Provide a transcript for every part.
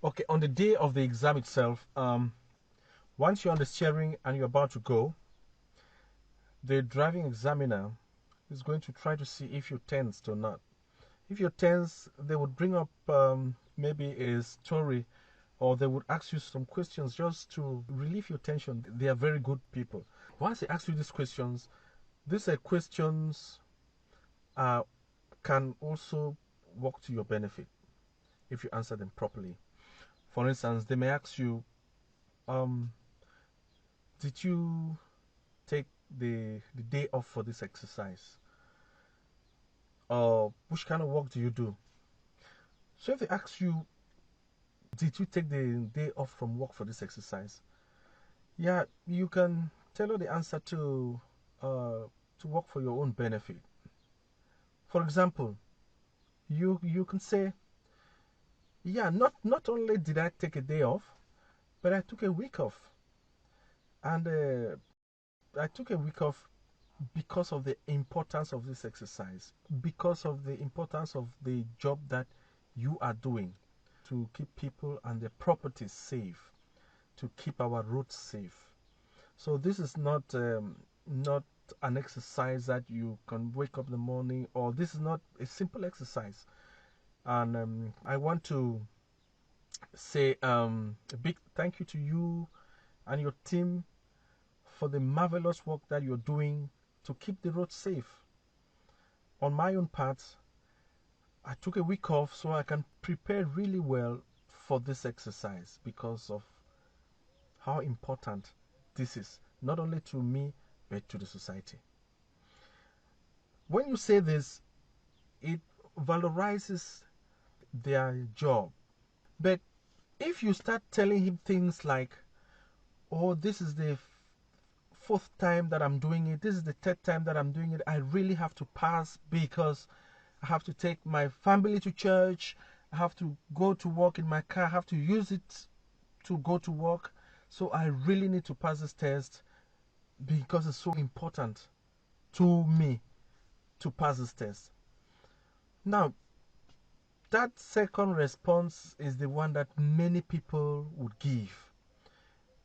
Okay, on the day of the exam itself, once you're on the steering and you're about to go, the driving examiner is going to try to see if you're tensed or not. If you're tense, they would bring up maybe a story, or they would ask you some questions just to relieve your tension. They are very good people. Once they ask you these questions can also work to your benefit if you answer them properly. For instance, they may ask you, um, did you take the day off for this exercise? Or which kind of work do you do? So if they ask you, did you take the day off from work for this exercise? Yeah, you can tailor the answer to work for your own benefit. For example, you can say, yeah, not only did I take a day off, but I took a week off, and I took a week off because of the importance of this exercise, because of the importance of the job that you are doing to keep people and their properties safe, to keep our roads safe. So this is not an exercise that you can wake up in the morning, or this is not a simple exercise. And I want to say a big thank you to you and your team for the marvelous work that you're doing to keep the road safe. On my own part, I took a week off so I can prepare really well for this exercise because of how important this is, not only to me, but to the society. When you say this, it valorizes their job. But if you start telling him things like, oh, this is the fourth time that I'm doing it, this is the third time that I'm doing it, I really have to pass because I have to take my family to church, I have to go to work in my car, I have to use it to go to work, so I really need to pass this test because it's so important to me to pass this test. Now, that second response is the one that many people would give.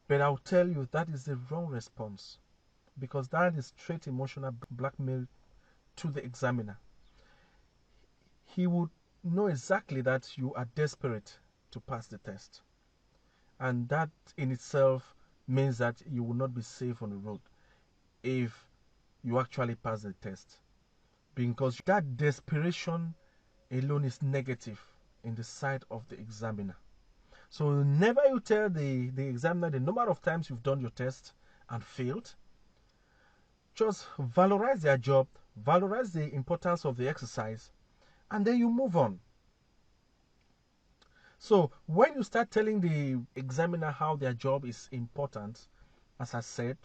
But I'll tell you that is the wrong response because that is straight emotional blackmail to the examiner. He would know exactly that you are desperate to pass the test. And that in itself means that you will not be safe on the road if you actually pass the test. Because that desperation alone is negative in the sight of the examiner. So never you tell the examiner the number of times you've done your test and failed. Just valorize their job, valorize the importance of the exercise, and then you move on. So when you start telling the examiner how their job is important, as I said,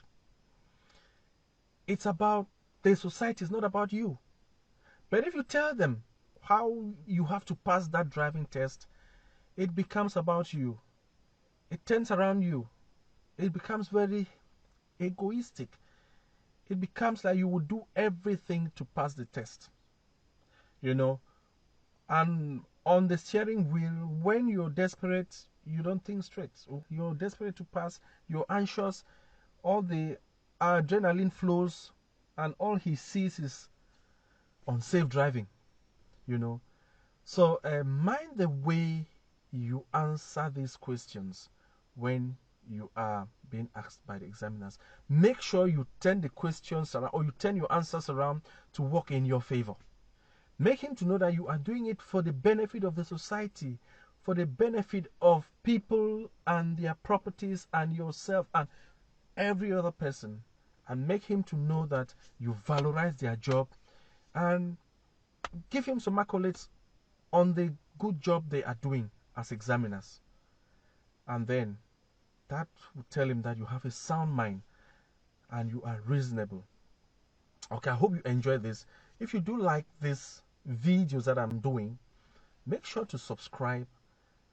it's about the society, it's not about you. But if you tell them how you have to pass that driving test, it becomes about you. It turns around you. It becomes very egoistic. It becomes like you will do everything to pass the test. You know, and on the steering wheel, when you're desperate, you don't think straight. You're desperate to pass, you're anxious, all the adrenaline flows, and all he sees is unsafe driving, you know. So mind the way you answer these questions when you are being asked by the examiners. Make sure you turn the questions around, or you turn your answers around to work in your favor. Make him to know that you are doing it for the benefit of the society, for the benefit of people and their properties and yourself and every other person. And make him to know that you valorize their job, and give him some accolades on the good job they are doing as examiners. And then that will tell him that you have a sound mind and you are reasonable. Okay, I hope you enjoy this. If you do like these videos that I'm doing, make sure to subscribe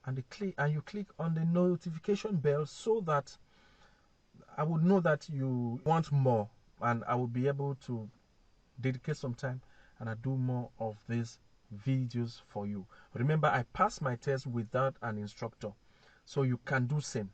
and you click on the notification bell so that I would know that you want more, and I will be able to dedicate some time and I do more of these videos for you. Remember, I passed my test without an instructor. so you can do same.